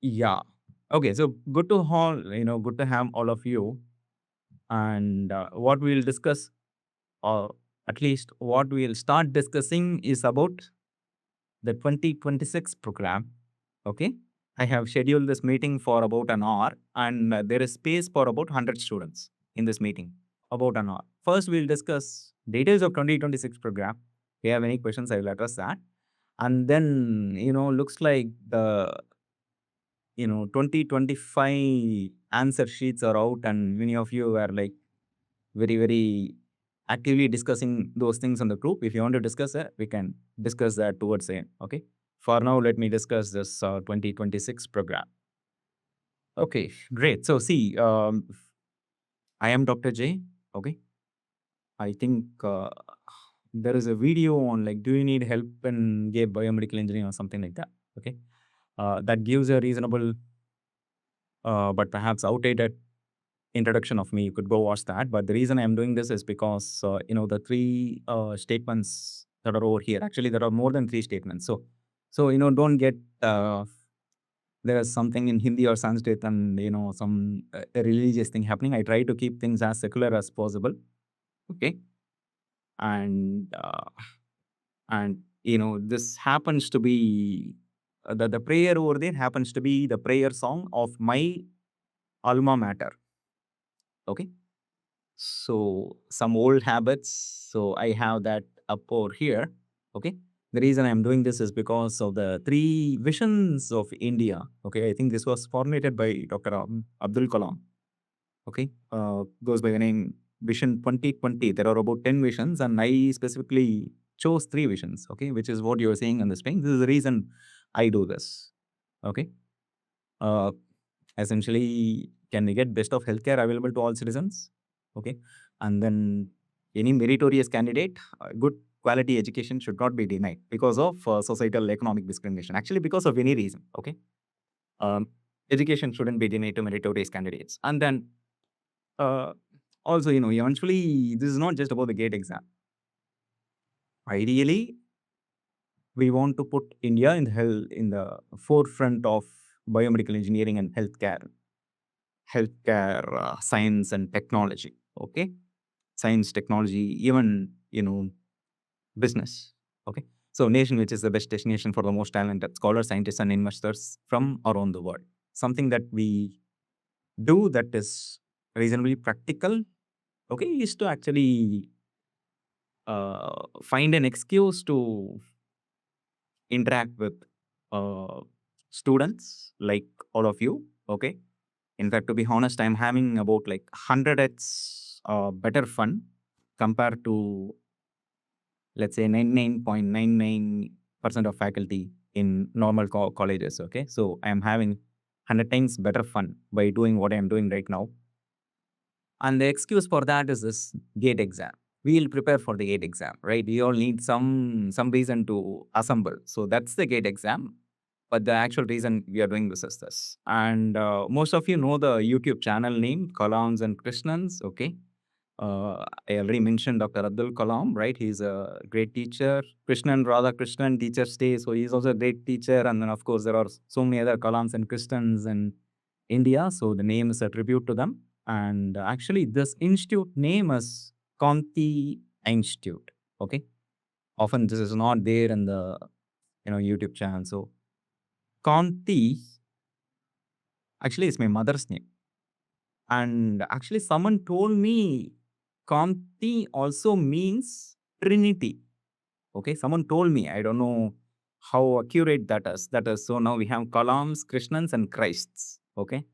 Yeah. Okay. So good to all, good to have all of you. And what we'll discuss, or at least what we'll start discussing, is about the 2026 program. Okay. I have scheduled this meeting for about an hour, and there is space for about 100 students in this meeting, about an hour. First, we'll discuss details of 2026 program. If you have any questions, I will address that. And then, looks like the 2025 answer sheets are out, and many of you are like very, very actively discussing those things on the group. If you want to discuss it, we can discuss that towards the end. Okay. For now, let me discuss this 2026 program. Okay, great. So, see, I am Dr. J. Okay. I think there is a video on like, do you need help in gay biomedical engineering or something like that? Okay. That gives a reasonable, but perhaps outdated introduction of me. You could go watch that. But the reason I'm doing this is because the three statements that are over here. Actually, there are more than three statements. So don't get there is something in Hindi or Sanskrit and some religious thing happening. I try to keep things as secular as possible. Okay, and this happens to be the prayer over there happens to be the prayer song of my alma mater. Okay. So some old habits. So I have that up over here. Okay. The reason I'm doing this is because of the three visions of India. Okay. I think this was formulated by Dr. Abdul Kalam. Okay. Goes by the name Vision 2020. There are about 10 visions, and I specifically chose three visions. Okay. Which is what you're seeing on the screen. This is the reason I do this. Okay. Uh, Essentially, can we get best of healthcare available to all citizens? Okay. And then any meritorious candidate, good quality education should not be denied because of societal economic discrimination. Actually, because of any reason. Okay. Um, Education shouldn't be denied to meritorious candidates. And then uh, also, eventually, this is not just about the GATE exam. Ideally, we want to put India in the forefront of biomedical engineering and healthcare science and technology. Okay. Science, technology, even business. Okay. So nation which is the best destination for the most talented scholars, scientists, and investors from around the world. Something that we do that is reasonably practical. Okay, is to actually find an excuse to interact with uh, students like all of you. Okay. In fact, to be honest, I'm having about like 100x better fun compared to, let's say, 99.99% of faculty in normal colleges. Okay. So I'm having 100 times better fun by doing what I'm doing right now. And the excuse for that is this GATE exam. We'll prepare for the GATE exam, right? We all need some reason to assemble. So that's the GATE exam. But the actual reason we are doing this is this. And most of you know the YouTube channel name, Kalams and Krishnans. Okay. I already mentioned Dr. Abdul Kalam, right? He's a great teacher. Krishnan, Radha Krishnan, Teachers Day. So he's also a great teacher. And then, of course, there are so many other Kalams and Krishnans in India. So the name is a tribute to them. And actually, this institute name is Kanti Institute. Okay. Often this is not there in the YouTube channel. So Kanti actually is my mother's name. And actually, someone told me Kanti also means Trinity. Okay, someone told me. I don't know how accurate that is. So now we have Kalams, Krishnans, and Christs. Okay,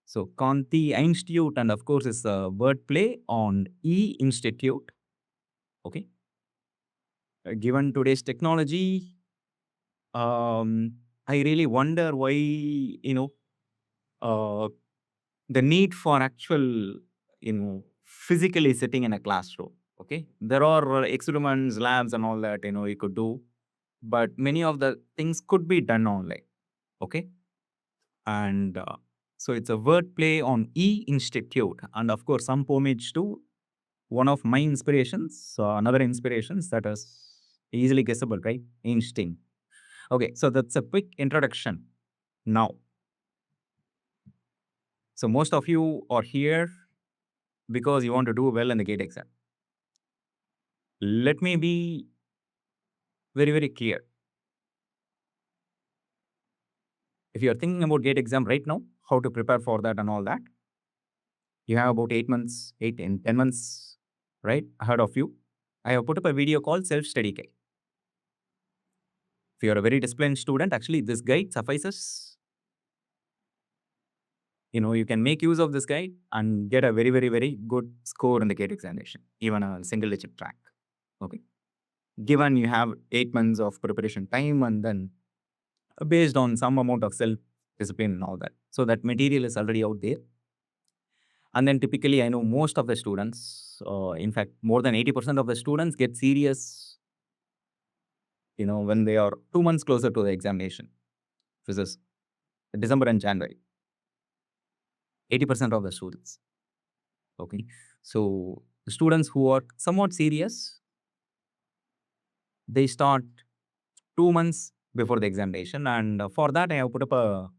so Kanti Institute, and of course, it's a wordplay on E Institute. Okay, given today's technology, I really wonder why uh, the need for actual physically sitting in a classroom. Okay, there are experiments, labs, and all that you could do, but many of the things could be done online. Okay, and so it's a wordplay on E Institute, and of course some homage to one of my inspirations, another inspirations that is easily guessable, right? Einstein. Okay, so that's a quick introduction. Now, So most of you are here because you want to do well in the GATE exam. Let me be very, very clear. If you are thinking about GATE exam right now, how to prepare for that and all that, you have about 8 months, 8 and 10 months, right, ahead of you. I have put up a video called Self-Study Guide. If you are a very disciplined student, actually this guide suffices. You can make use of this guide and get a very, very, very good score in the GATE examination, even a single digit rank. Okay. Given you have 8 months of preparation time and then based on some amount of self-discipline and all that. So that material is already out there. And then typically I know most of the students, in fact, more than 80% of the students get serious, when they are 2 months closer to the examination, which is December and January. 80% of the students. Okay. So the students who are somewhat serious, they start 2 months before the examination. And for that, I have put up a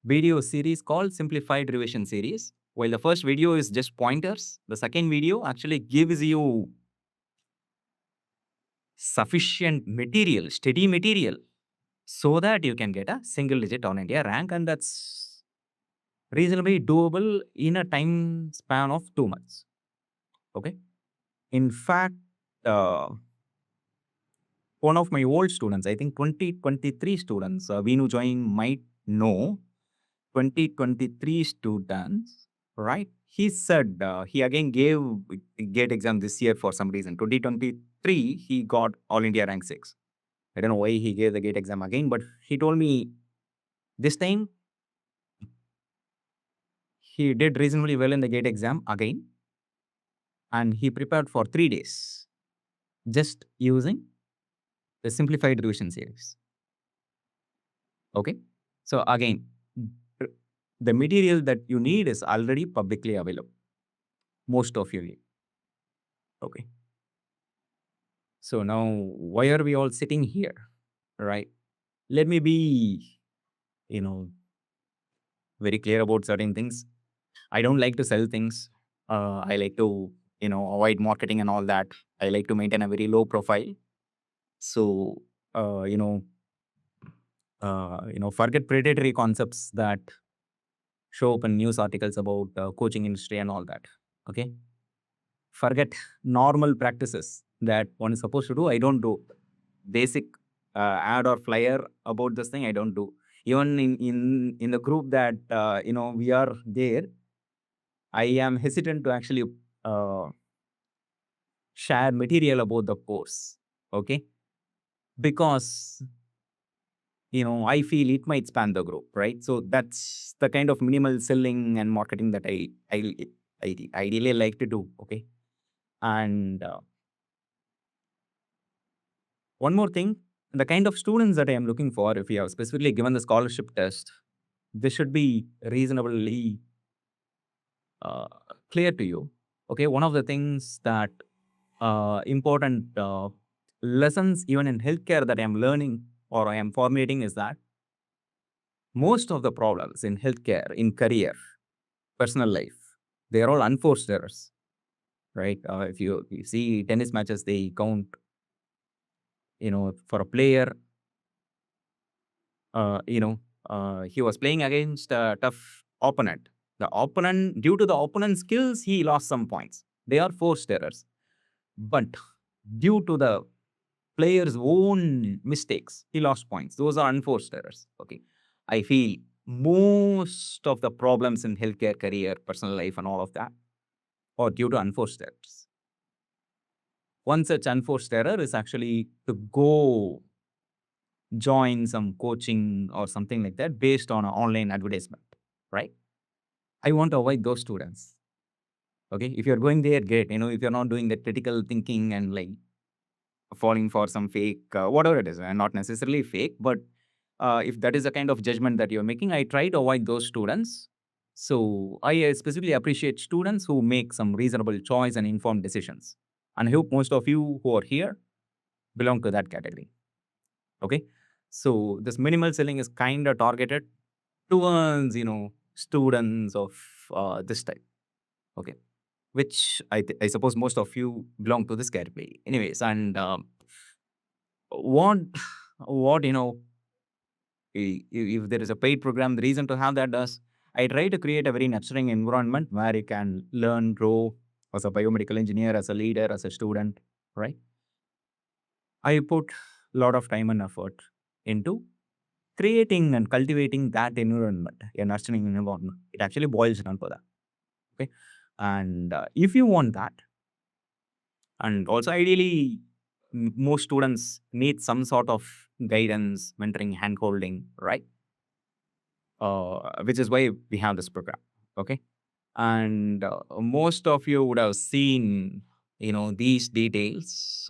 video series called Simplified Revision Series. While the first video is just pointers, the second video actually gives you sufficient material, steady material, so that you can get a single digit All India rank. And that's reasonably doable in a time span of 2 months. Okay. In fact, one of my old students, I think 2023 students, Vinu Join might know, 2023 students, right? He said he again gave GATE exam this year for some reason. 2023, he got All India rank 6. I don't know why he gave the GATE exam again, but he told me this time he did reasonably well in the GATE exam again. And he prepared for 3 days just using the simplified revision series. Okay. So again, the material that you need is already publicly available. Most of you need. Okay. So now, why are we all sitting here, right? Let me be, very clear about certain things. I don't like to sell things. I like to, avoid marketing and all that. I like to maintain a very low profile. So, forget predatory concepts that show up in news articles about coaching industry and all that. Okay. Forget normal practices that one is supposed to do. I don't do basic ad or flyer about this thing. I don't do. Even in the group that we are there, I am hesitant to actually share material about the course. Okay, because I feel it might span the group, right? So that's the kind of minimal selling and marketing that I really like to do. Okay, and one more thing, the kind of students that I am looking for, if you have specifically given the scholarship test, this should be reasonably clear to you. Okay, one of the things that important lessons even in healthcare that I am learning or I am formulating is that most of the problems in healthcare, in career, personal life, they are all unforced errors, right? If you see tennis matches, they count, for a player, he was playing against a tough opponent. Due to the opponent's skills, he lost some points. They are forced errors. But due to the player's own mistakes, he lost points. Those are unforced errors. Okay. I feel most of the problems in healthcare, career, personal life, and all of that are due to unforced errors. One such unforced error is actually to go join some coaching or something like that based on an online advertisement, right? I want to avoid those students. Okay. If you're going there, great. If you're not doing the critical thinking and like falling for some fake, whatever it is, and not necessarily fake, but if that is the kind of judgment that you're making, I try to avoid those students. So I specifically appreciate students who make some reasonable choice and informed decisions. And I hope most of you who are here belong to that category. Okay. So this minimal selling is kind of targeted towards, students of this type. Okay, which I suppose most of you belong to this category. Anyways, and what what if there is a paid program, the reason to have that is I try to create a very nurturing environment where you can learn, grow as a biomedical engineer, as a leader, as a student, right? I put a lot of time and effort into creating and cultivating that environment, a nurturing environment. It actually boils down to that. Okay. And if you want that, and also ideally, most students need some sort of guidance, mentoring, hand holding, right? Which is why we have this program. Okay. And most of you would have seen, these details.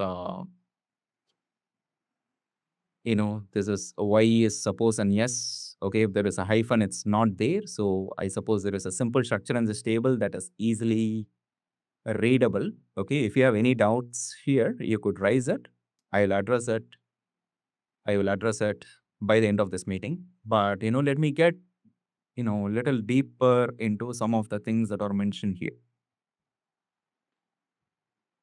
This is y is suppose and yes. Okay, if there is a hyphen, it's not there. So I suppose there is a simple structure in this table that is easily readable. Okay, if you have any doubts here, you could raise it. I'll address it. I will address it by the end of this meeting. But let me get little deeper into some of the things that are mentioned here.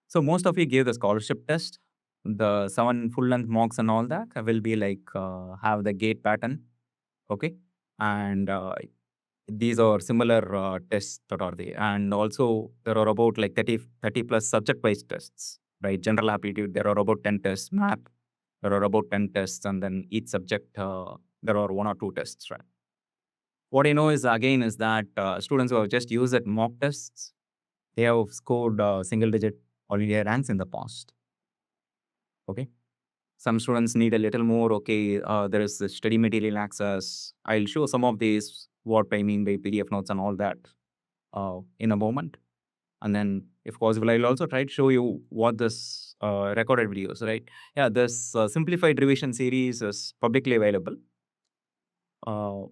So most of you gave the scholarship test, the 7 full length mocks and all that will be like have the gate pattern. Okay, and these are similar tests that are there, and also there are about like 30 plus subject based tests, right? General aptitude, there are about 10 tests. Math, there are about 10 tests, and then each subject there are 1 or 2 tests, right? What I know is again is that students who have just used it mock tests, they have scored single digit all India ranks in the past. Okay, some students need a little more. Okay, there is the study material access. I'll show some of these, what I mean by PDF notes and all that in a moment. And then, if possible, I'll also try to show you what this recorded videos, right? Yeah, this simplified revision series is publicly available. Uh,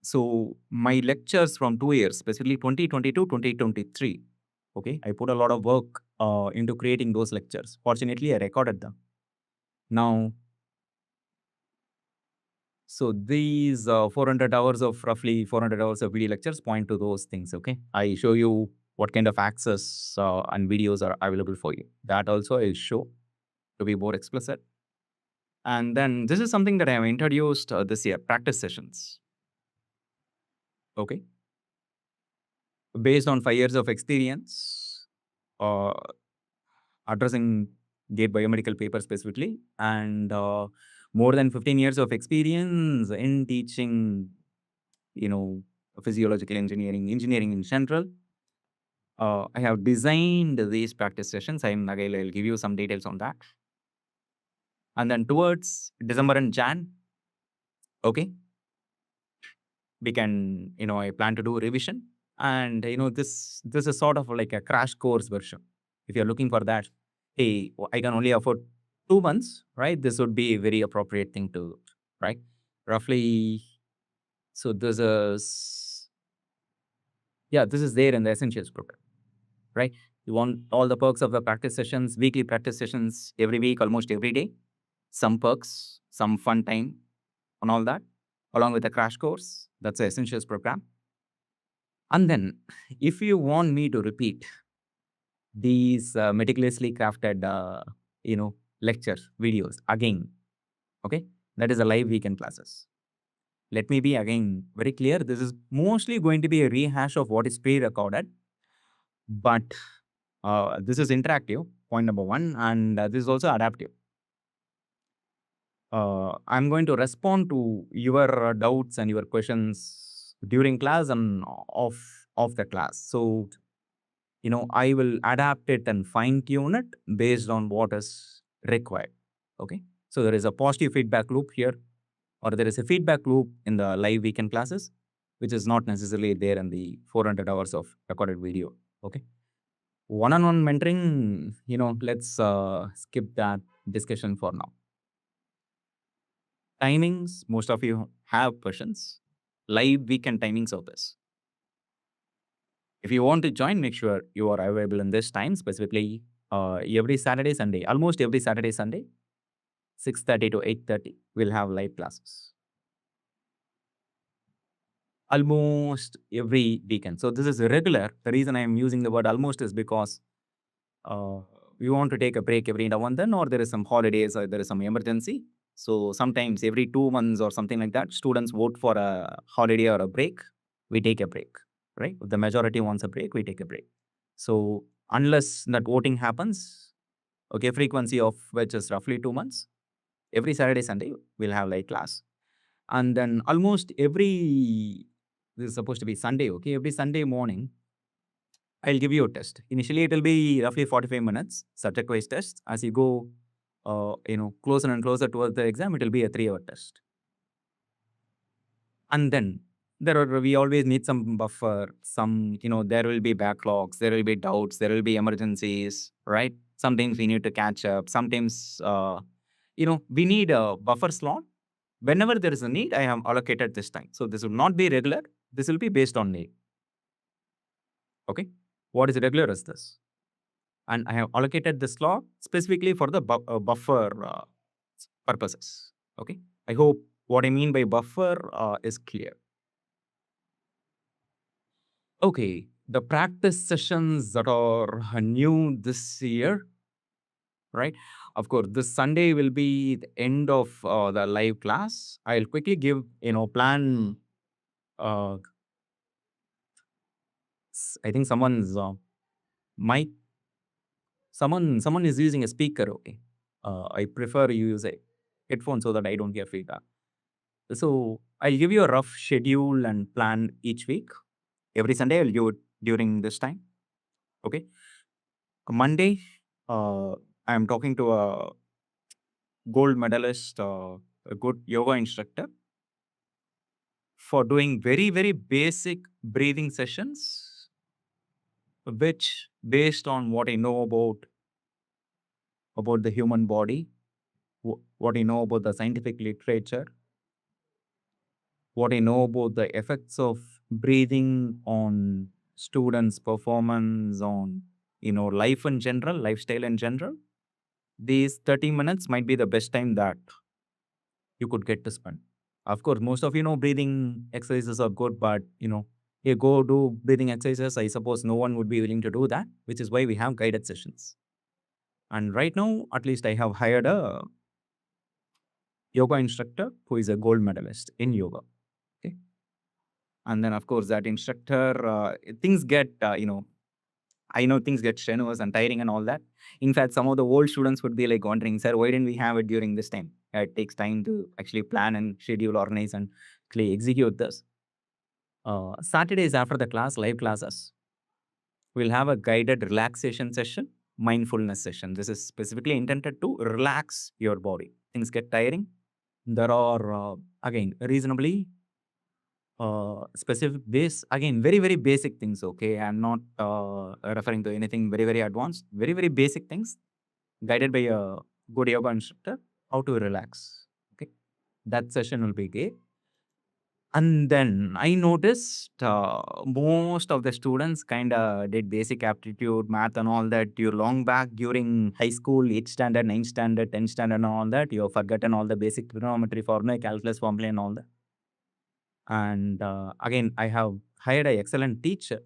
so my lectures from 2 years, specifically 2022, 2023. Okay, I put a lot of work into creating those lectures. Fortunately, I recorded them. Now, so these 400 hours of roughly 400 hours of video lectures point to those things. Okay, I show you what kind of access and videos are available for you. That also I'll show to be more explicit. And then this is something that I have introduced this year, practice sessions. Okay, based on 5 years of experience, uh, addressing gate biomedical paper specifically, and more than 15 years of experience in teaching, physiological engineering, engineering in general. I have designed these practice sessions. Again, I'll give you some details on that. And then towards December and Jan, okay, we can, I plan to do revision. And, this is sort of like a crash course version. If you're looking for that, hey, I can only afford 2 months, right? This would be a very appropriate thing to do, right? Roughly, so this is, this is there in the essentials program, right? You want all the perks of the practice sessions, weekly practice sessions every week, almost every day. Some perks, some fun time and all that, along with the crash course. That's the essentials program. And then if you want me to repeat these meticulously crafted, lectures, videos again, okay, that is a live weekend classes. Let me be again very clear. This is mostly going to be a rehash of what is pre-recorded, but this is interactive, point number 1, and this is also adaptive. I'm going to respond to your doubts and your questions during class and off the class. So, I will adapt it and fine tune it based on what is required. Okay. So there is a positive feedback loop here, or there is a feedback loop in the live weekend classes, which is not necessarily there in the 400 hours of recorded video. Okay. One-on-one mentoring, let's skip that discussion for now. Timings, most of you have questions. Live weekend timings of this. If you want to join, make sure you are available in this time, specifically every Saturday, Sunday, almost every Saturday, Sunday, 6:30 to 8:30, we'll have live classes. almost every weekend. So this is regular. The reason I am using the word almost is because uh, we want to take a break every now and then, or there is some holidays, or there is some emergency. So sometimes every 2 months or something like that, students vote for a holiday or a break. We take a break, right? If the majority wants a break, we take a break. So unless that voting happens, okay, frequency of which is roughly 2 months, every Saturday, Sunday, we'll have live class. And then almost every, this is supposed to be Sunday, okay, every Sunday morning, I'll give you a test. Initially, it will be roughly 45 minutes, subject-wise test. As you go, closer and closer towards the exam, it will be a 3-hour test. And then we always need some buffer, there will be backlogs, there will be doubts, there will be emergencies, right? Sometimes we need to catch up. Sometimes, we need a buffer slot. Whenever there is a need, I have allocated this time. So this will not be regular. This will be based on need. Okay. What is regular is this. And I have allocated this slot specifically for the buffer purposes. Okay. I hope what I mean by buffer is clear. Okay. The practice sessions that are new this year, right? Of course, this Sunday will be the end of the live class. I'll quickly give, plan. Uh, I think someone's mic. Someone is using a speaker. Okay. I prefer you use a headphone so that I don't get feedback. So I'll give you a rough schedule and plan each week. Every Sunday I'll do it during this time. Okay. Monday, I'm talking to a gold medalist, a good yoga instructor for doing very, very basic breathing sessions, which based on what I know about the human body, what I know about the scientific literature, what I know about the effects of breathing on students' performance, on life in general, lifestyle in general. These 30 minutes might be the best time that you could get to spend. Of course, most of breathing exercises are good, but you go do breathing exercises. I suppose no one would be willing to do that, which is why we have guided sessions. And right now, at least I have hired a yoga instructor who is a gold medalist in yoga. Okay. And then, of course, that instructor, things get, I know things get strenuous and tiring and all that. In fact, some of the old students would be like wondering, sir, why didn't we have it during this time? It takes time to actually plan and schedule, organize, and actually execute this. Saturdays after the class, live classes, we'll have a guided relaxation session, mindfulness session. This is specifically intended to relax your body. Things get tiring. There are, again, reasonably specific base, again, very, very basic things. Okay. I'm not referring to anything very, very advanced, very, very basic things guided by a good yoga instructor, how to relax. Okay. That session will be great. And then I noticed most of the students kind of did basic aptitude, math, and all that. You long back during high school, 8th standard, 9th standard, 10th standard, and all that. You have forgotten all the basic trigonometry formula, calculus formula, and all that. And again, I have hired an excellent teacher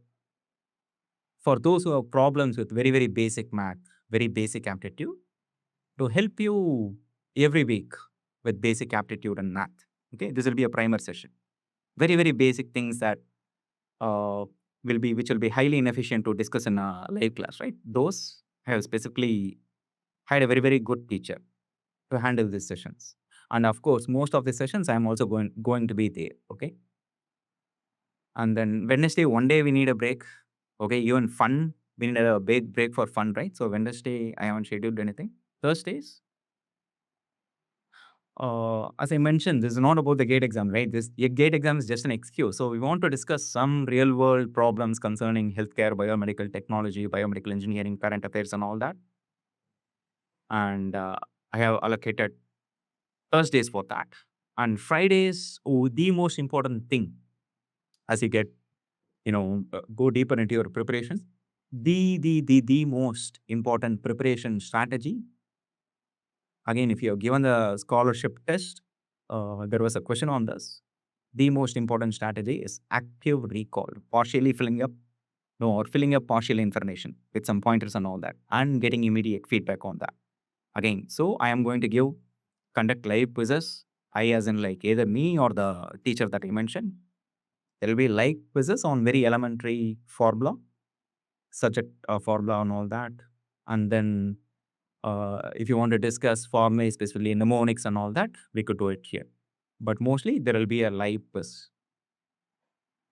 for those who have problems with very, very basic math, very basic aptitude, to help you every week with basic aptitude and math. Okay, this will be a primer session. Very, very basic things that which will be highly inefficient to discuss in a live class, right? Those I have specifically hired a very, very good teacher to handle these sessions. And of course, most of the sessions I am also going to be there. Okay. And then Wednesday, one day we need a break. Okay, even fun, we need a big break for fun, right? So Wednesday, I haven't scheduled anything. Thursdays, as I mentioned, this is not about the gate exam, right? This gate exam is just an excuse. So we want to discuss some real world problems concerning healthcare, biomedical technology, biomedical engineering, current affairs, and all that. And I have allocated Thursdays for that. And Fridays, the most important thing as you get, go deeper into your preparations. The most important preparation strategy. Again, if you have given the scholarship test, there was a question on this. the most important strategy is active recall, partially filling up, no, or filling up partial information with some pointers and all that, and getting immediate feedback on that. Again, so I am going to conduct live quizzes. I, as in like either me or the teacher that I mentioned. There will be live quizzes on very elementary formula, subject formula and all that. And then if you want to discuss formula, especially mnemonics and all that, we could do it here. But mostly there will be a live quiz.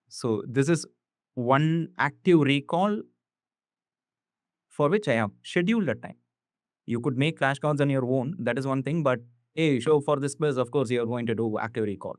So this is one active recall for which I have scheduled a time. You could make flashcards on your own. That is one thing. But hey, so for this quiz, of course, you are going to do active recall.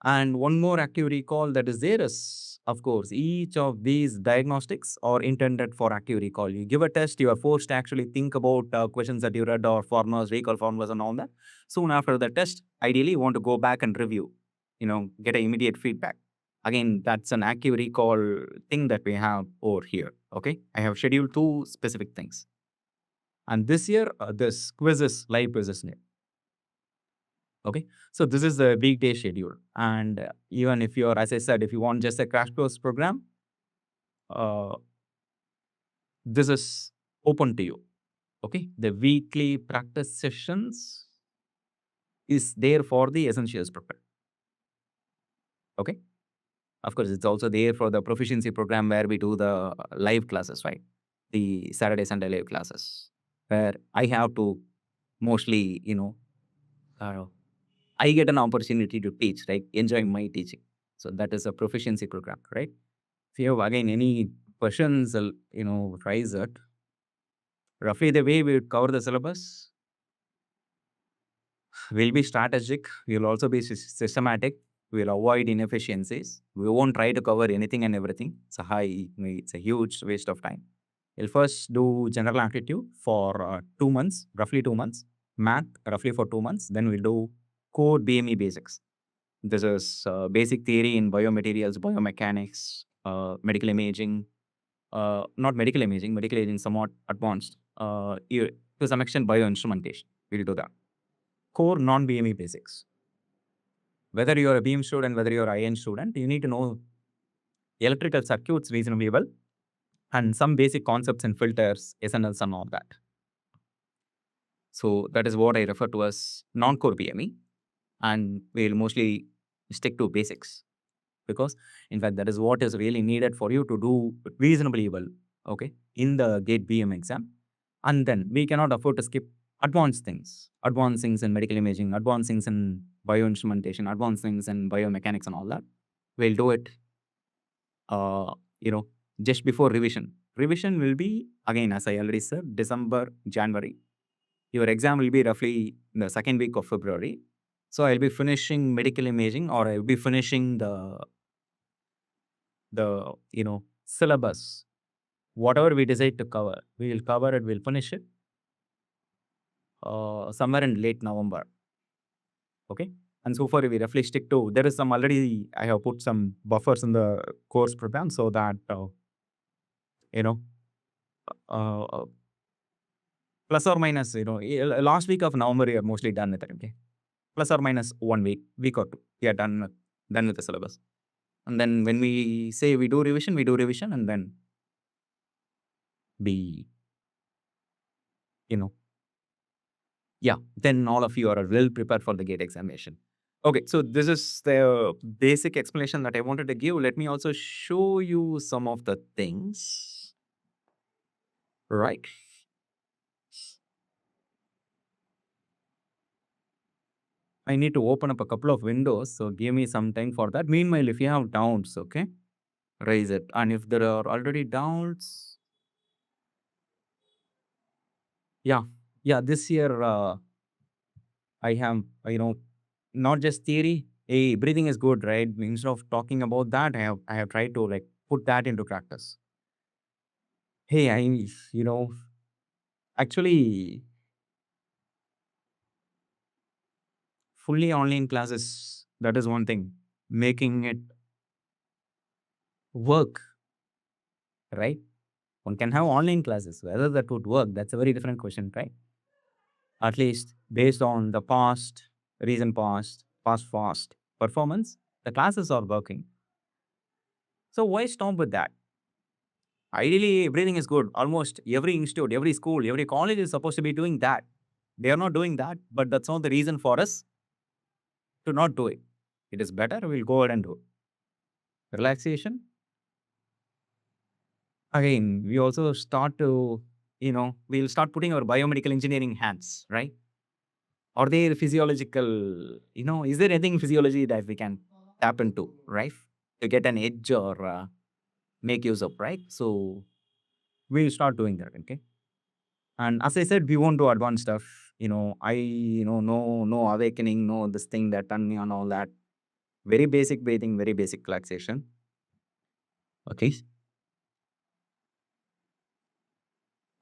And one more active recall that is there is, of course, each of these diagnostics are intended for active recall. You give a test, you are forced to actually think about questions that you read or formulas, recall formulas and all that. Soon after the test, ideally, you want to go back and review, get an immediate feedback. Again, that's an active recall thing that we have over here. Okay. I have scheduled two specific things. And this year, this quizzes, live quizzes. Okay. So this is the weekday schedule. And even if you're, as I said, if you want just a crash course program, uh, this is open to you. Okay. The weekly practice sessions is there for the essentials program. Okay. Of course, it's also there for the proficiency program where we do the live classes, right? The Saturday, Sunday live classes where I have to mostly, uh, I get an opportunity to teach, right? Enjoying my teaching. So that is a proficiency program, right? If you have again any questions, raise it. Roughly the way we would cover the syllabus will be strategic. We'll also be systematic. We'll avoid inefficiencies. We won't try to cover anything and everything. It's a huge waste of time. We'll first do general aptitude for 2 months, roughly 2 months. Math, roughly for 2 months. Then we'll do core BME basics. This is basic theory in biomaterials, biomechanics, medical imaging, not medical imaging somewhat advanced, to some extent bioinstrumentation. We'll do that. Core non-BME basics. Whether you're a beam student, whether you're an IN student, you need to know electrical circuits reasonably well and some basic concepts in filters, SNLs and all that. So that is what I refer to as non-core BME, and we'll mostly stick to basics because in fact that is what is really needed for you to do reasonably well, okay, in the GATE BM exam. And then we cannot afford to skip advanced things in medical imaging, advanced things in bioinstrumentation, advanced things in biomechanics and all that. We'll do it, just before revision. Revision will be, again, as I already said, December, January. Your exam will be roughly in the second week of February. So I'll be finishing medical imaging, or I'll be finishing the syllabus. Whatever we decide to cover, we will cover it, we'll finish it somewhere in late November. Okay. And so far, we roughly stick to, there is some already, I have put some buffers in the course program so that, plus or minus, last week of November, we are mostly done with it. Okay. Plus or minus 1 week or two, we are done with the syllabus. And then when we say we do revision, and then then all of you are well prepared for the GATE examination. Okay, so this is the basic explanation that I wanted to give. Let me also show you some of the things. Right. I need to open up a couple of windows, so give me some time for that. Meanwhile, if you have doubts, okay, raise it. And if there are already doubts, this year I have, not just theory. Hey, breathing is good, right? Instead of talking about that, I have tried to like put that into practice. Hey, actually, fully online classes, that is one thing. Making it work, right? One can have online classes. Whether that would work, that's a very different question, right? At least based on the recent past performance, The classes are working. So why stop with that? Ideally, everything is good. Almost every institute, every school, every college is supposed to be doing that. They are not doing that, but that's not the reason for us to not do it. It is better, we'll go ahead and do it. Relaxation. Again, we also start to, we'll start putting our biomedical engineering hats, right? Are there physiological, is there anything in physiology that we can tap into, right? To get an edge or make use of, right? So we'll start doing that, okay? And as I said, we won't do advanced stuff. No awakening, no this thing that done me and all that. Very basic breathing, very basic relaxation. Okay.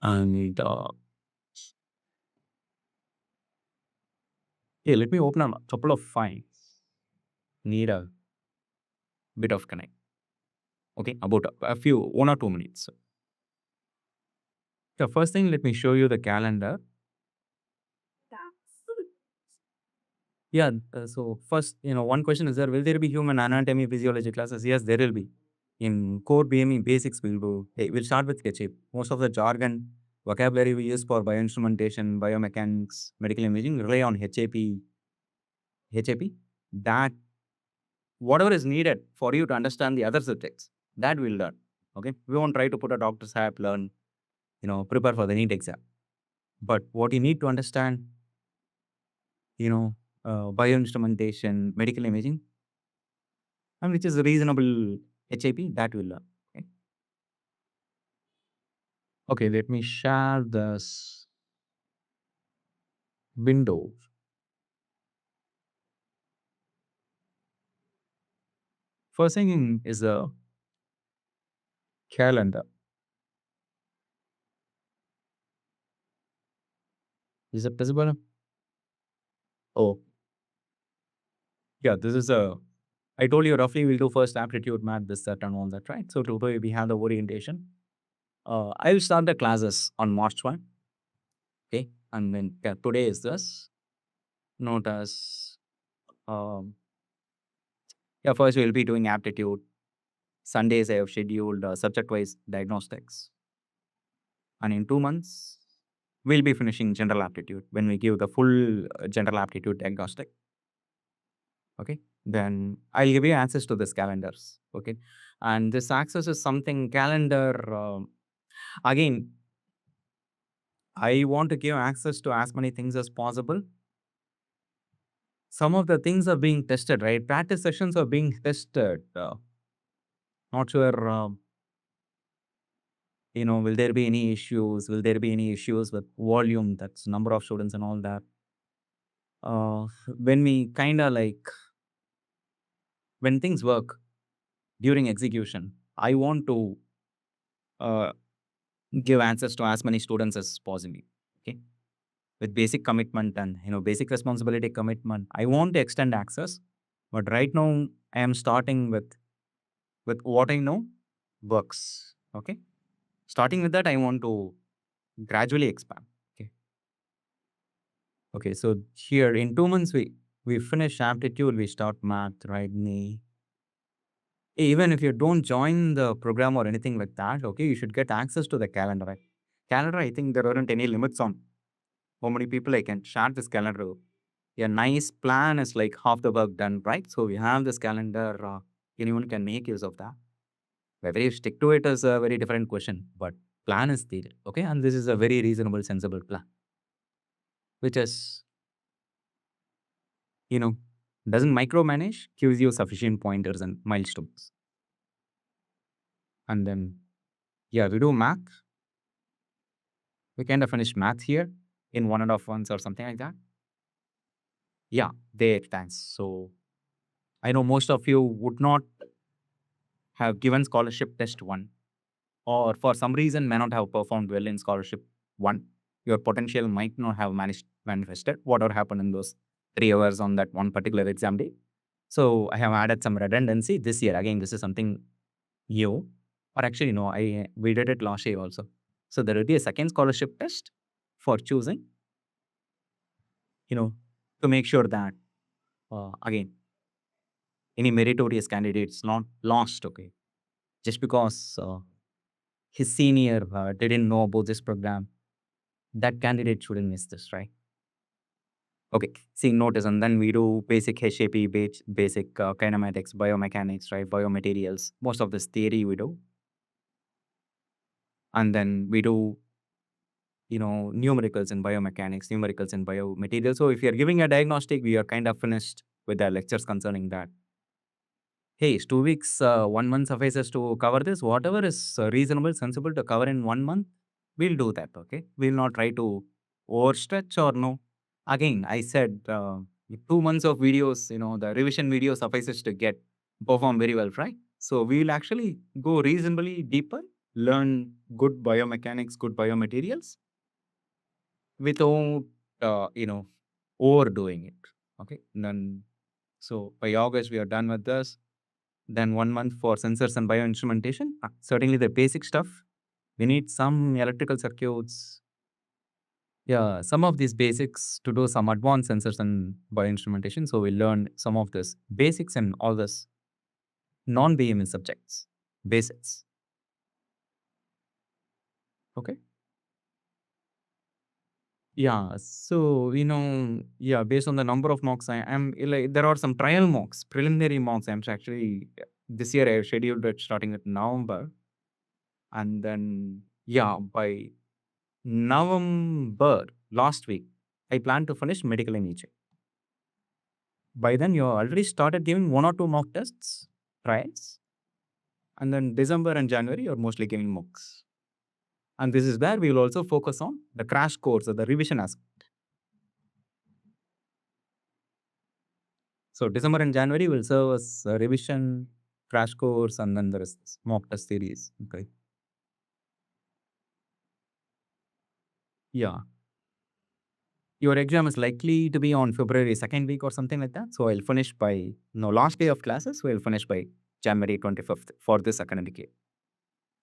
And hey, let me open a couple of files. Need a bit of connect. Okay, about a few 1 or 2 minutes. The first thing, let me show you the calendar. Yeah. So first, one question is there, will there be human anatomy physiology classes? Yes, there will be. In core BME basics, we'll start with HAP. Most of the jargon, vocabulary we use for bioinstrumentation, biomechanics, medical imaging rely on HAP. That whatever is needed for you to understand the other subjects, that we'll learn. Okay. We won't try to put a doctor's hat, learn, prepare for the NEET exam. But what you need to understand, bioinstrumentation, medical imaging, and which is a reasonable HAP, that will learn. Okay. Okay, let me share this window. First thing is a calendar. Is it visible? Oh, yeah, this is I told you roughly we'll do first aptitude, math, this, that, and all that, right? So today we have the orientation. I will start the classes on March 1. Okay. And then today is this. Note as, first we'll be doing aptitude. Sundays I have scheduled subject-wise diagnostics. And in 2 months, we'll be finishing general aptitude when we give the full general aptitude diagnostic. Okay. Then I'll give you access to this calendars. Okay. And this access is something calendar. Again, I want to give access to as many things as possible. Some of the things are being tested, right? Practice sessions are being tested. Not sure, will there be any issues? Will there be any issues with volume? That's number of students and all that. When we kind of when things work during execution, I want to uh, give answers to as many students as possible. Okay. With basic commitment and, basic responsibility commitment, I want to extend access. But right now, I am starting with what I know works. Okay. Starting with that, I want to gradually expand. Okay. Okay. So here in 2 months, we finish aptitude, we start math, right? Even if you don't join the program or anything like that, okay, you should get access to the calendar. Right? Calendar, I think there aren't any limits on how many people I can share this calendar. A nice plan is like half the work done, right? So we have this calendar, anyone can make use of that. Whether you stick to it is a very different question, but plan is there, okay? And this is a very reasonable, sensible plan, which is, you know, doesn't micromanage, gives you sufficient pointers and milestones. And then, we do math. We kind of finish math here in 1.5 months or something like that. Yeah, there, thanks. So I know most of you would not have given scholarship test 1, or for some reason may not have performed well in scholarship 1. Your potential might not have manifested whatever happened in those 3 hours on that one particular exam day. So I have added some redundancy this year. Again, this is something new, or actually no, we did it last year also. So there will be a second scholarship test for choosing, to make sure that again, any meritorious candidates not lost, okay? Just because his senior didn't know about this program, that candidate shouldn't miss this, right? Okay, see, notice, and then we do basic HAP, basic kinematics, biomechanics, right? Biomaterials, most of this theory we do. And then we do, numericals in biomechanics, numericals in biomaterials. So if you're giving a diagnostic, we are kind of finished with the lectures concerning that. Hey, it's 2 weeks, 1 month suffices to cover this. Whatever is reasonable, sensible to cover in 1 month, we'll do that, okay? We'll not try to overstretch or no. Again, I said 2 months of videos, the revision video suffices to get perform very well, right? So we'll actually go reasonably deeper, learn good biomechanics, good biomaterials without, overdoing it, okay? Then, so by August, we are done with this. Then 1 month for sensors and bioinstrumentation. Certainly the basic stuff. We need some electrical circuits. Yeah, some of these basics to do some advanced sensors and bioinstrumentation. So we learn some of this basics and all this non-BME subjects, basics. Okay. Yeah. So, yeah, based on the number of mocks, I am like, there are some trial mocks, preliminary mocks. I'm actually, this year I scheduled it starting at November. And then, yeah, by November last week, I plan to finish medical imaging. By then, you already started giving 1 or 2 mock tests, trials. And then December and January, you're mostly giving mocks. And this is where we will also focus on the crash course or the revision aspect. So December and January will serve as a revision, crash course, and then there is mock test series. Okay. Yeah. Your exam is likely to be on February 2nd week or something like that. So I'll finish by, last day of classes, we'll finish by January 25th for this academic year.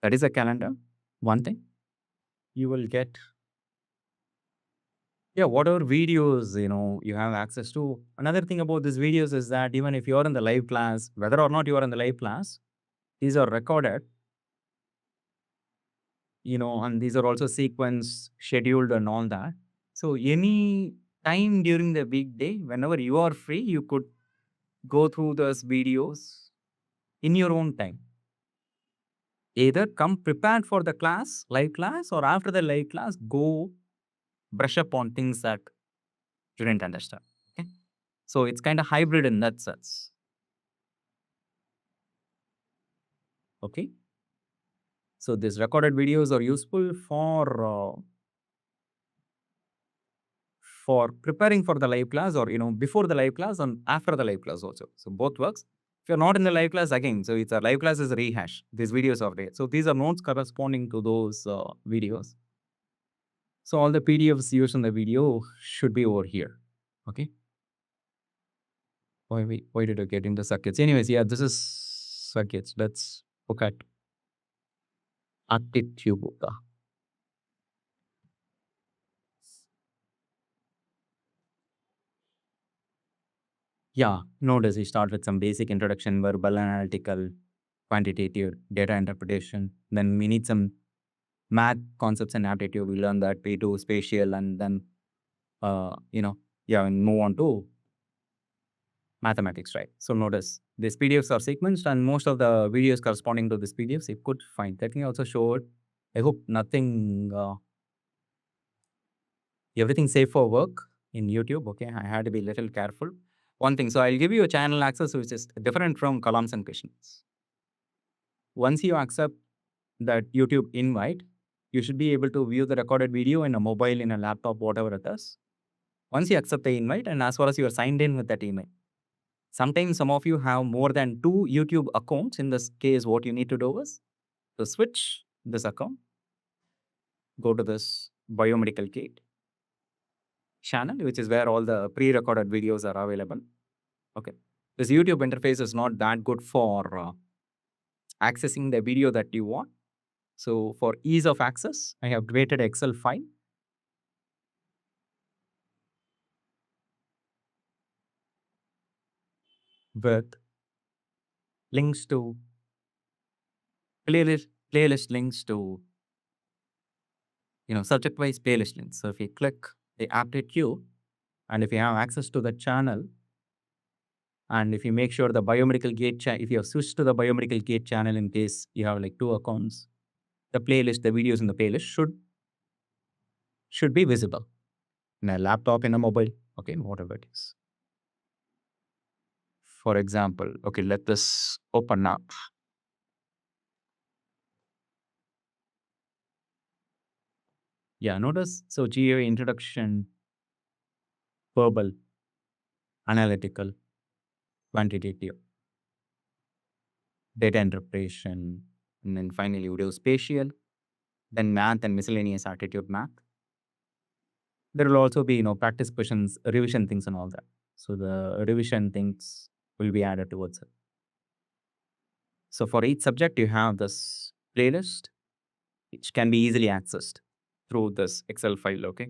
That is a calendar. One thing you will get, whatever videos, you have access to. Another thing about these videos is that even if you're in the live class, whether or not you are in the live class, these are recorded, and these are also sequenced, scheduled and all that. So any time during the weekday, whenever you are free, you could go through those videos in your own time. Either come prepared for the class, live class, or after the live class, go brush up on things that you didn't understand. Okay. So it's kind of hybrid in that sense. Okay. So these recorded videos are useful for preparing for the live class, or before the live class and after the live class also. So both works. If you're not in the live class, again, so it's a live class is a rehash. These videos are there. So these are notes corresponding to those videos. So all the PDFs used in the video should be over here. Okay. Why did I get into circuits? Anyways, yeah, this is circuits. Let's look at attitude. Yeah, notice we start with some basic introduction, verbal, analytical, quantitative, data interpretation. Then we need some math concepts and aptitude. We learn that we do spatial, and then, and move on to mathematics, right? So notice these PDFs are sequenced, and most of the videos corresponding to these PDFs you could find. Let me also show it. I hope nothing, everything safe for work in YouTube. Okay, I had to be a little careful. One thing, so I'll give you a channel access which is different from columns and questions. Once you accept that YouTube invite, you should be able to view the recorded video in a mobile, in a laptop, whatever it is. Once you accept the invite, and as far as you are signed in with that email, sometimes some of you have more than 2 YouTube accounts. In this case, what you need to do is to switch this account, go to this Biomedical Gate channel, which is where all the pre-recorded videos are available. Okay. This YouTube interface is not that good for accessing the video that you want. So for ease of access, I have created an Excel file with links to playlist links to, subject-wise playlist links. So if you click the update queue, and if you have access to the channel, and if you make sure the biomedical gate if you have switched to the biomedical gate channel in case you have like 2 accounts, the videos in the playlist should be visible in a laptop, in a mobile, okay, whatever it is. For example, okay, let this open up. Yeah, notice, so GA introduction, verbal, analytical, quantitative, data interpretation, and then finally video spatial, then math and miscellaneous aptitude math. There will also be, practice questions, revision things and all that. So the revision things will be added towards it. So for each subject, you have this playlist, which can be easily accessed through this Excel file, okay?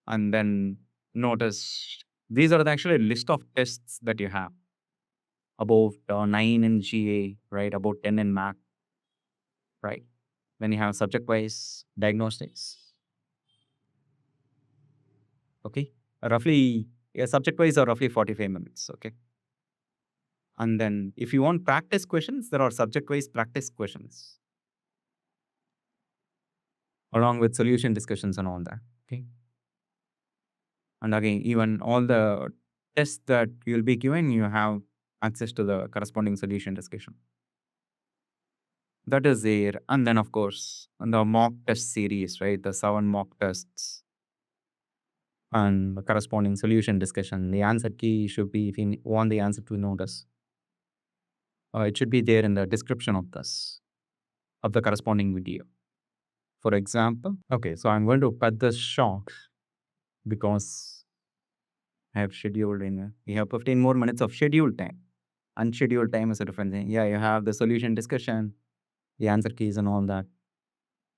And then notice these are actually a list of tests that you have. About 9 in GA, right? About 10 in math, right? Then you have subject-wise diagnostics. Okay, roughly, subject-wise are roughly 45 minutes, okay? And then if you want practice questions, there are subject-wise practice questions along with solution discussions and all that, okay? And again, even all the tests that you'll be given, you have access to the corresponding solution discussion. That is there. And then, of course, on the mock test series, right? The 7 mock tests and the corresponding solution discussion. The answer key should be, if you want the answer to notice, it should be there in the description of the corresponding video. For example, okay, so I'm going to cut this short because I have scheduled we have 15 more minutes of scheduled time. Unscheduled time is a different thing. Yeah, you have the solution discussion, the answer keys and all that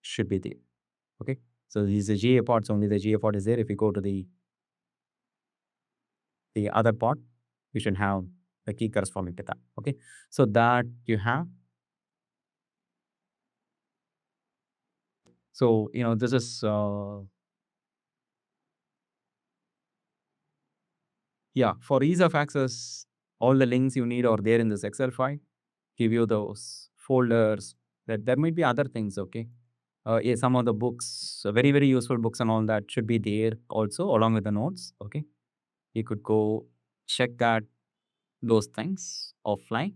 should be there. Okay, so these are GA parts, only the GA part is there. If you go to the other part, you should have the key corresponding to that. Okay, so that you have. So, this is, yeah, for ease of access, all the links you need are there in this Excel file. Give you those folders. That there might be other things, okay? Yeah, some of the books, very, very useful books and all that should be there also along with the notes, okay? You could go check those things offline.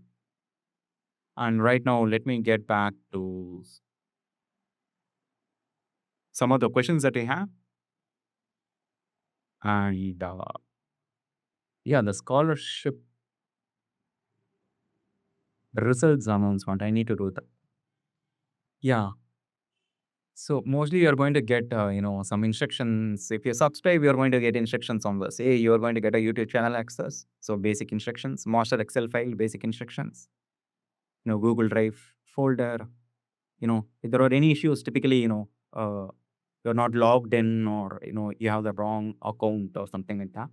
And right now, let me get back to some of the questions that we have. And yeah, the scholarship results announcement, I need to do that. Yeah. So mostly you're going to get, some instructions. If you subscribe, you're going to get instructions on this. Hey, you're going to get a YouTube channel access. So basic instructions, master Excel file, basic instructions, Google Drive folder. If there are any issues, typically, you're not logged in or, you have the wrong account or something like that.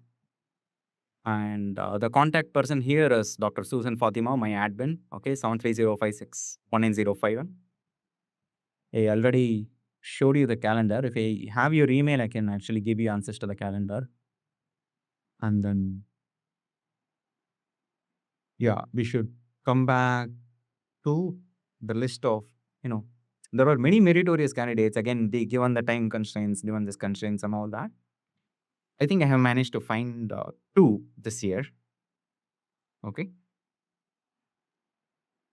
And the contact person here is Dr. Susan Fatima, my admin. Okay, 730561905. I already showed you the calendar. If I have your email, I can actually give you answers to the calendar. And then, yeah, we should come back to the list of, there are many meritorious candidates. Again, given the time constraints, given these constraints and all that, I think I have managed to find 2 this year. Okay.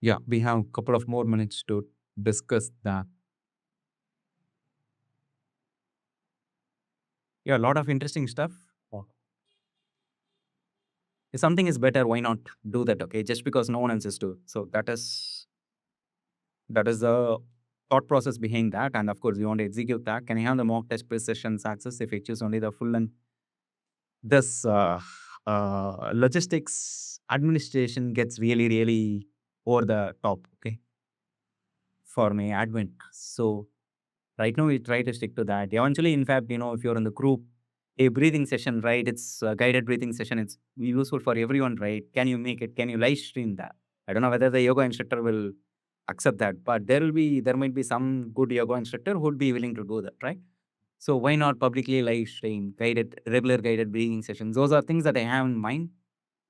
Yeah, we have a couple of more minutes to discuss that. Yeah, a lot of interesting stuff. If something is better, why not do that? Okay, just because no one else is doing. So that is the thought process behind that. And of course, you want to execute that. Can I have the mock test sessions access if I choose only the full and this logistics administration gets really, really over the top, okay, for my admin. So right now we try to stick to that. Eventually, in fact, if you're in the group, a breathing session, right? It's a guided breathing session. It's useful for everyone, right? Can you make it? Can you live stream that? I don't know whether the yoga instructor will accept that, but there might be some good yoga instructor who would be willing to do that, right? So why not publicly live stream, regular guided breathing sessions? Those are things that I have in mind,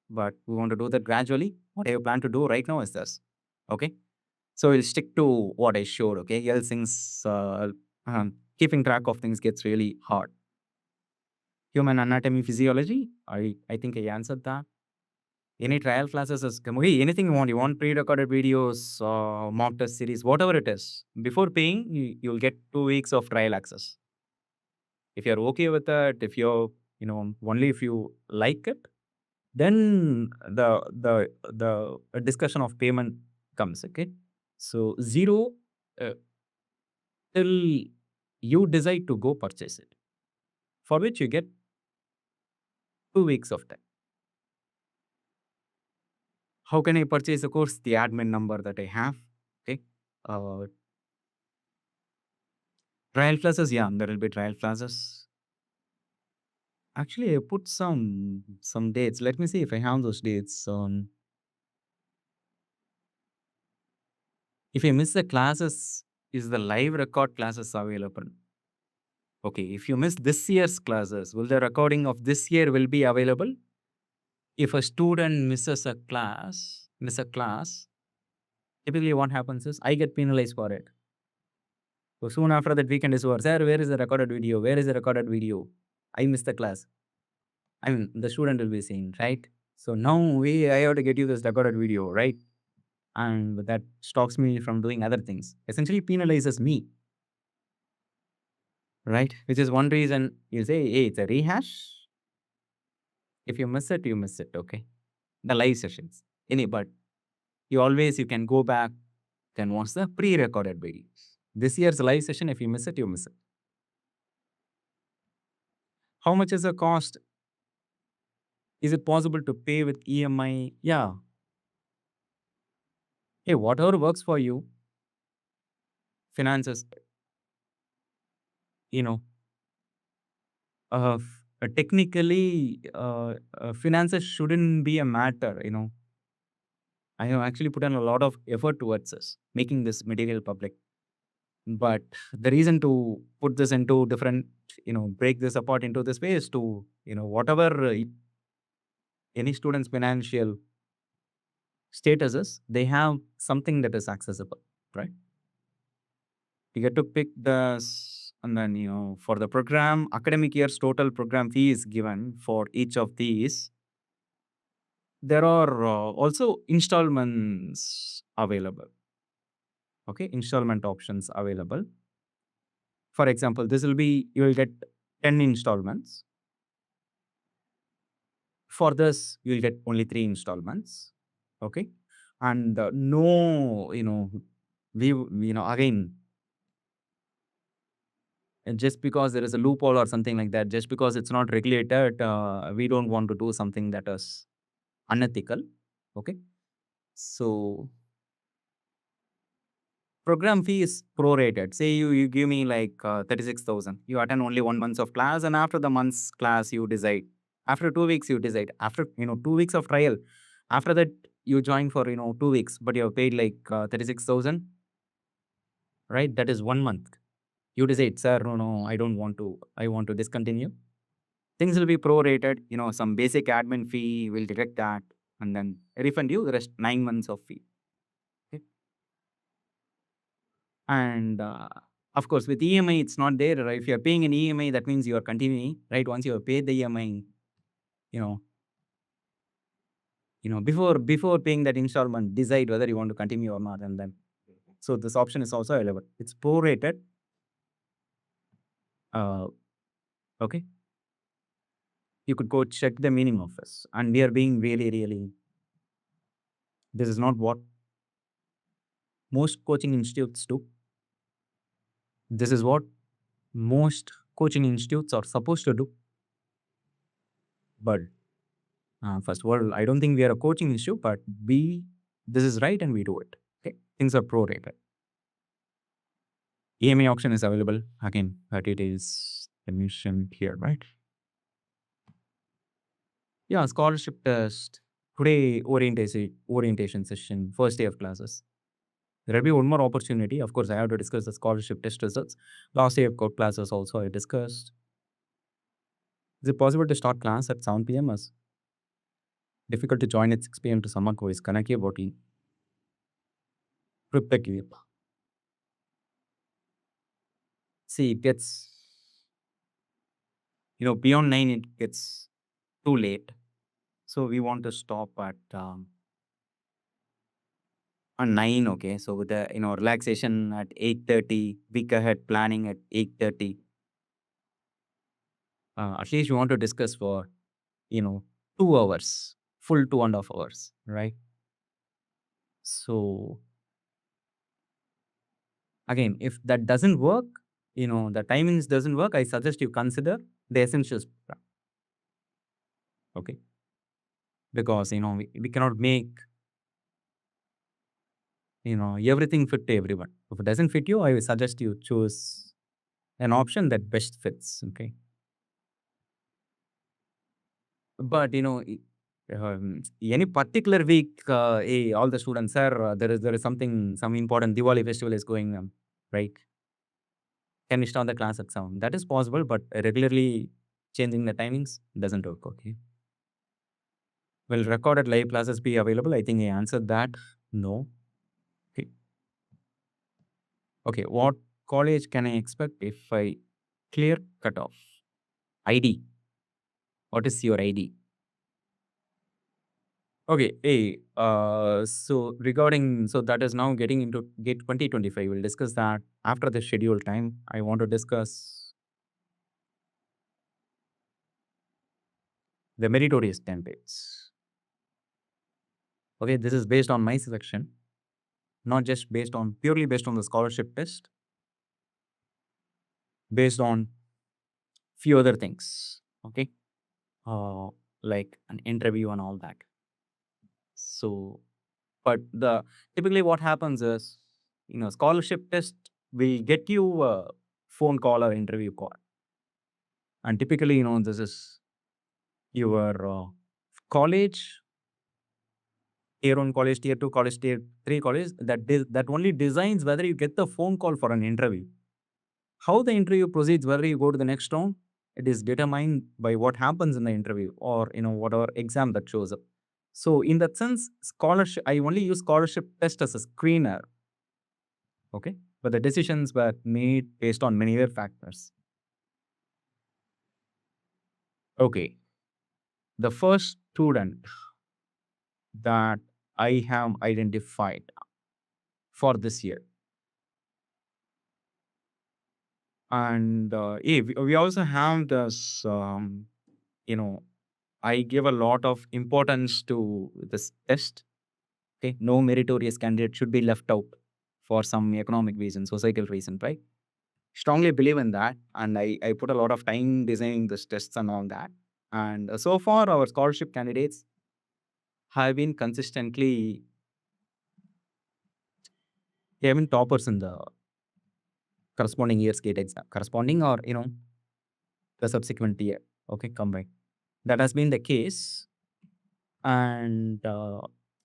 but we want to do that gradually. What I plan to do right now is this. Okay. So we'll stick to what I showed. Okay. Else things, keeping track of things gets really hard. Human anatomy, physiology. I think I answered that. Any trial classes is hey, anything you want. You want pre-recorded videos, mock test series, whatever it is. Before paying, you'll get 2 weeks of trial access. If you're okay with that, if you're, only if you like it, then the discussion of payment comes. Okay. So 0 uh, till you decide to go purchase it, for which you get 2 weeks of time. How can I purchase the course? The admin number that I have. Okay. Uh, Trial classes, yeah, there will be trial classes. Actually, I put some dates. Let me see if I have those dates. If I miss the classes, is the live record classes available? Okay, if you miss this year's classes, will the recording of this year will be available? If a student miss a class, typically what happens is I get penalized for it. So soon after that weekend is over, sir, where is the recorded video? Where is the recorded video? I missed the class. I mean, the student will be saying, right? So now I have to get you this recorded video, right? And that stops me from doing other things. Essentially penalizes me, right? Which is one reason you say, hey, it's a rehash. If you miss it, you miss it, okay? The live sessions. But you can go back and watch the pre-recorded videos. This year's live session, if you miss it, you miss it. How much is the cost? Is it possible to pay with EMI? Yeah. Hey, whatever works for you, finances, you know, technically, finances shouldn't be a matter. I have actually put in a lot of effort towards this, making this material public. But the reason to put this into different, break this apart into this way is to, whatever any student's financial status is, they have something that is accessible, right? You get to pick this, and then, for the program, academic year's total program fee is given for each of these. There are also installments available. Okay, installment options available. For example, you will get 10 installments. For this, you will get only 3 installments. Okay. And no, again, just because there is a loophole or something like that, just because it's not regulated, we don't want to do something that is unethical. Okay. So program fee is prorated. Say you give me like 36,000. You attend only 1 month of class, and after the month's class, you decide. After 2 weeks, you decide. After 2 weeks of trial, after that you join for 2 weeks, but you have paid like 36,000, right? That is 1 month. You decide, sir, no, I don't want to. I want to discontinue. Things will be prorated. Some basic admin fee will deduct that, and then refund you the rest 9 months of fee. Okay? And of course, with EMI, it's not there. Right? If you're paying an EMI, that means you are continuing, right? Once you have paid the EMI, before paying that installment, decide whether you want to continue or not, and then. So this option is also available. It's prorated. Okay. You could go check the meaning of this, and we are being really, really. This is not what most coaching institutes do. This is what most coaching institutes are supposed to do. But first of all, I don't think we are a coaching institute, but this is right and we do it. Okay, things are prorated. EMI option is available again. 30 days admission here, right? Yeah, scholarship test Today, orientation session, first day of classes. There will be one more opportunity. Of course, I have to discuss the scholarship test results. Last day of classes also I discussed. Is it possible to start class at 7 p.m. as difficult to join at 6 p.m. to someone who is connected about it? Prepare. See, it gets, beyond 9, it gets too late. So we want to stop at 9, okay? So with the, relaxation at 8:30, week ahead planning at 8:30. At least we want to discuss for, you know, 2 hours, full 2.5 hours, right? So again, if that doesn't work, the timings doesn't work, I suggest you consider the essentials program, okay? Because, we cannot make, everything fit to everyone. If it doesn't fit you, I will suggest you choose an option that best fits, okay? But, any particular week, hey, all the students, sir, there is something, some important Diwali festival is going on, right? Can we start the class at 7? That is possible, but regularly changing the timings doesn't work, okay? Will recorded live classes be available? I think I answered that. No. Okay. Okay. What college can I expect if I clear cutoff? ID. What is your ID? Okay. Hey, so that is now getting into Gate 2025. We'll discuss that after the scheduled time. I want to discuss the meritorious candidates. Okay, this is based on my selection, not just purely based on the scholarship test, based on few other things. Okay, uh, like an interview and all that. So, but the typically what happens is, scholarship test will get you a phone call or interview call, and typically, this is your college, tier 1 college, tier 2 college, tier 3 college that only designs whether you get the phone call for an interview. How the interview proceeds, whether you go to the next round, it is determined by what happens in the interview or whatever exam that shows up. So in that sense, scholarship, I only use scholarship test as a screener. Okay. But the decisions were made based on many other factors. Okay. The first student that I have identified for this year. And we also have this, I give a lot of importance to this test. Okay, no meritorious candidate should be left out for some economic reason, societal reason, right? Strongly believe in that, and I put a lot of time designing this tests and all that. And so far, our scholarship candidates have been consistently, they have been toppers in the corresponding year's gate exam, corresponding or the subsequent year. Okay, combined. That has been the case, and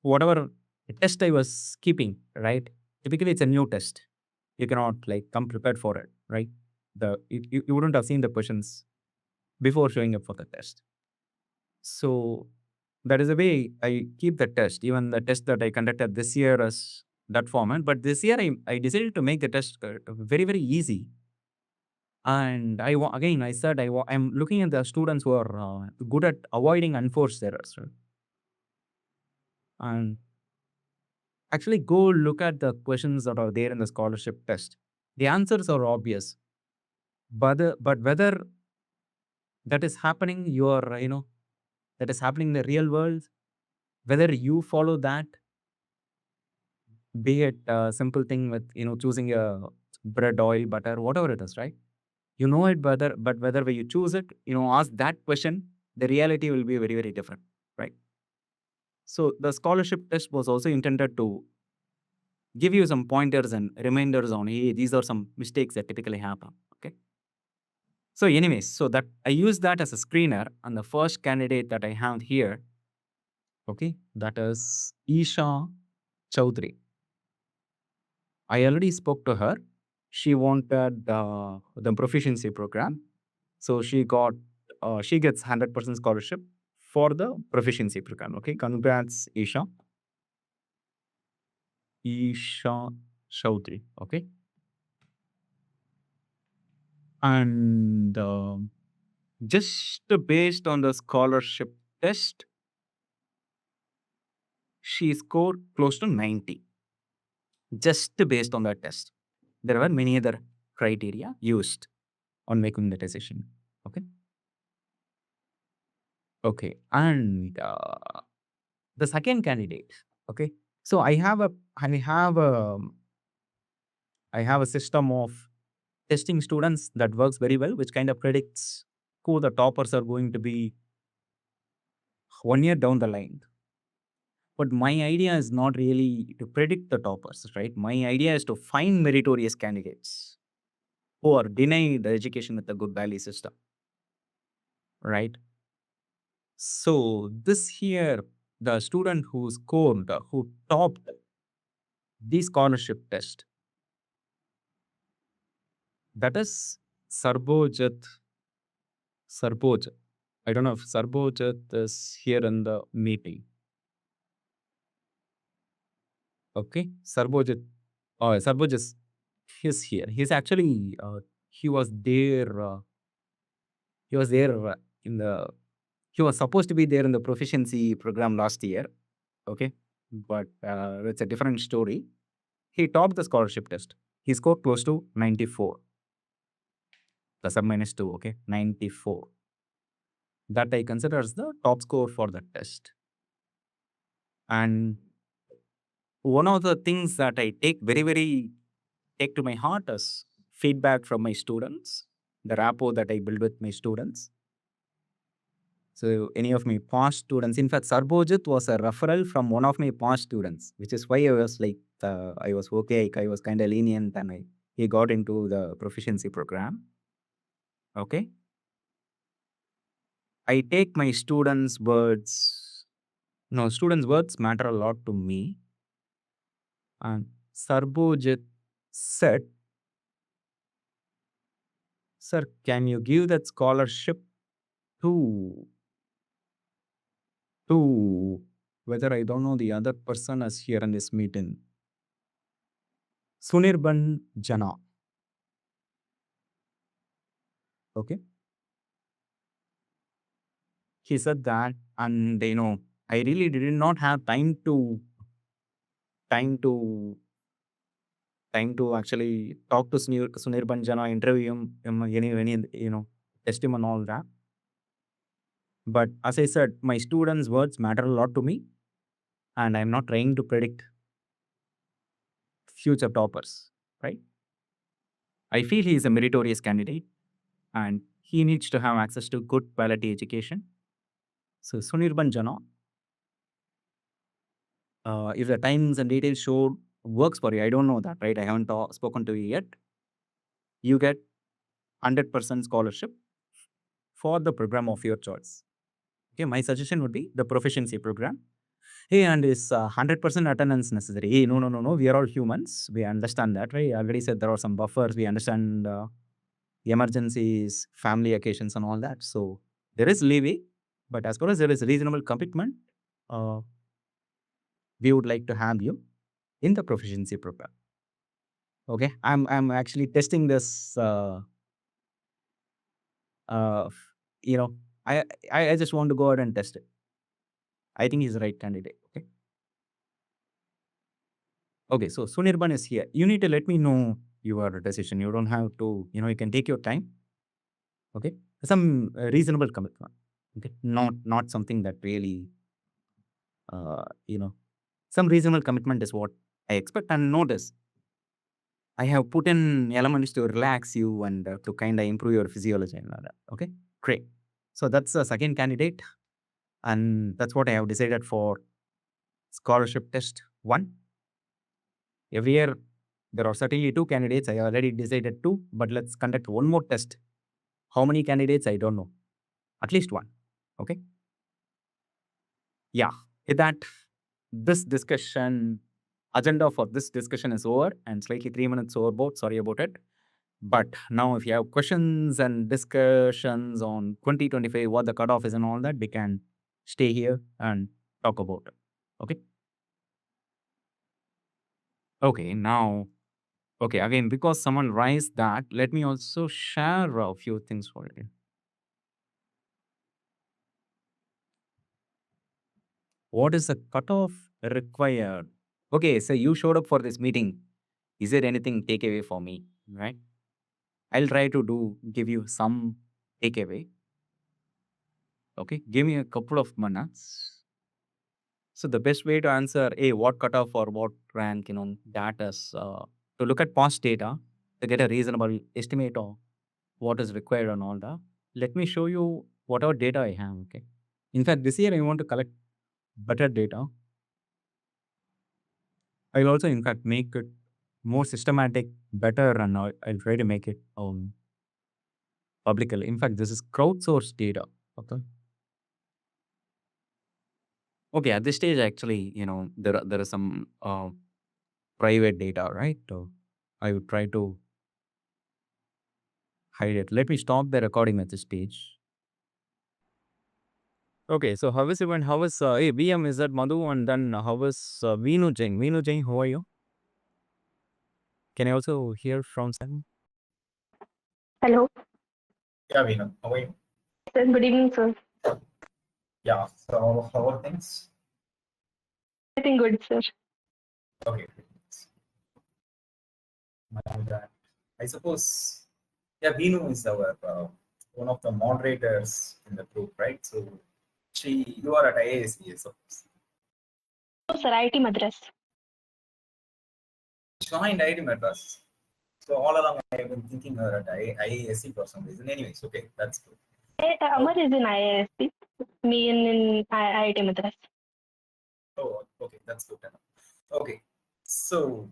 whatever test I was keeping, right? Typically, it's a new test. You cannot like come prepared for it, right? You wouldn't have seen the questions before showing up for the test. So that is the way I keep the test. Even the test that I conducted this year as that format, but this year I decided to make the test very very easy. And again I said I'm looking at the students who are good at avoiding unforced errors, right? And actually go look at the questions that are there in the scholarship test. The answers are obvious, but whether that is happening, that is happening in the real world, whether you follow that, be it a simple thing with, choosing a bread, oil, butter, whatever it is, right? You know it better, but whether you choose it, ask that question, the reality will be very, very different, right? So the scholarship test was also intended to give you some pointers and reminders on, hey, these are some mistakes that typically happen. Okay. So anyways, so that I use that as a screener, and the first candidate that I have here Okay, that is Isha Chowdhury. I already spoke to her. She wanted the proficiency program. So she gets 100% scholarship for the proficiency program. Okay, congrats, Isha. Isha Chowdhury. Okay, and just based on the scholarship test, she scored close to 90. Just based on that test, there were many other criteria used on making the decision. Okay. Okay. And the second candidate. Okay. So I have a system of testing students that works very well, which kind of predicts who the toppers are going to be 1 year down the line. But my idea is not really to predict the toppers, right? My idea is to find meritorious candidates who are denied the education with a good value system, right? So this here, the student who scored, who topped the scholarship test, that is Sarbojit. Sarbojit. I don't know if Sarbojit is here in the meeting. Okay, Sarbojit. Oh, Sarbojit is here. He's actually he was there. He was there in the. He was supposed to be there in the proficiency program last year. Okay, but it's a different story. He topped the scholarship test. He scored close to 94. The sub minus 2, okay? 94. That I consider as the top score for the test. And one of the things that I take to my heart is feedback from my students, the rapport that I build with my students. So any of my past students, in fact, Sarbojit was a referral from one of my past students, which is why I was like, I was okay, I was kind of lenient, and he got into the proficiency program. Okay. I take my students' words. No, students' words matter a lot to me. And Sarbojit said, "Sir, can you give that scholarship to whether I don't know the other person is here in this meeting? Sunirban Jana." Okay. He said that, and I really did not have time to actually talk to Sunirban Jana, interview him, test him and all that. But as I said, my students' words matter a lot to me, and I'm not trying to predict future toppers, right? I feel he is a meritorious candidate, and he needs to have access to good quality education. So Sunirban Jana, if the times and details show works for you, I don't know that, right? I haven't spoken to you yet. You get 100% scholarship for the program of your choice. Okay, my suggestion would be the proficiency program. Hey, and is 100% attendance necessary? Hey, no, no, no, no. We are all humans. We understand that, right? I already said there are some buffers. We understand emergencies, family occasions, and all that. So there is leeway, but as far as there is reasonable commitment, uh, we would like to have you in the proficiency program. Okay, I'm actually testing this. Uh, you know, I I just want to go ahead and test it. I think he's the right candidate. Okay. Okay, so Sunirban is here. You need to let me know your decision. You don't have to, you can take your time. Okay, some reasonable commitment. Okay, not something that really, uh, you know, some reasonable commitment is what I expect. And notice, I have put in elements to relax you and to kind of improve your physiology and all that. Okay, great. So that's the second candidate, and that's what I have decided for scholarship test one. Every year, there are certainly two candidates. I already decided two, but let's conduct one more test. How many candidates? I don't know. At least one. Okay. Yeah. With that, this discussion agenda for this discussion is over and slightly 3 minutes overboard. Sorry about it. But now, if you have questions and discussions on 2025, what the cutoff is and all that, we can stay here and talk about it. Okay. Okay. Now, okay. Again, because someone raised that, let me also share a few things for you. What is the cutoff required? Okay, so you showed up for this meeting. Is there anything takeaway for me? Right? I'll try to give you some takeaway. Okay, give me a couple of minutes. So the best way to answer, what cutoff or what rank, that is to look at past data to get a reasonable estimate of what is required and all that. Let me show you whatever data I have. Okay. In fact, this year I want to collect better data. I'll also, in fact, make it more systematic, better, and I'll try to make it publicly. In fact, this is crowdsourced data. Okay. Okay. At this stage, actually, there is some private data, right? So I would try to hide it. Let me stop the recording at this stage. Okay, so how is everyone? How is VM? Is that Madhu? And then how is Veenu Jain? Veenu Jain, how are you? Can I also hear from Sam? Hello. Yeah, Veenu, how are you? Sir, good evening, sir. Yeah, so how are things? Everything good, sir. Okay. I suppose, yeah, Veenu is our one of the moderators in the group, right? So you are at IASC, I suppose. No, sir, IT Madras. Joined IT Madras. So all along I have been thinking you are at IASC for some reason. Anyways, okay, that's good. Amar is in IISc. Me in IIT Madras. Oh, okay, that's good enough. Okay, so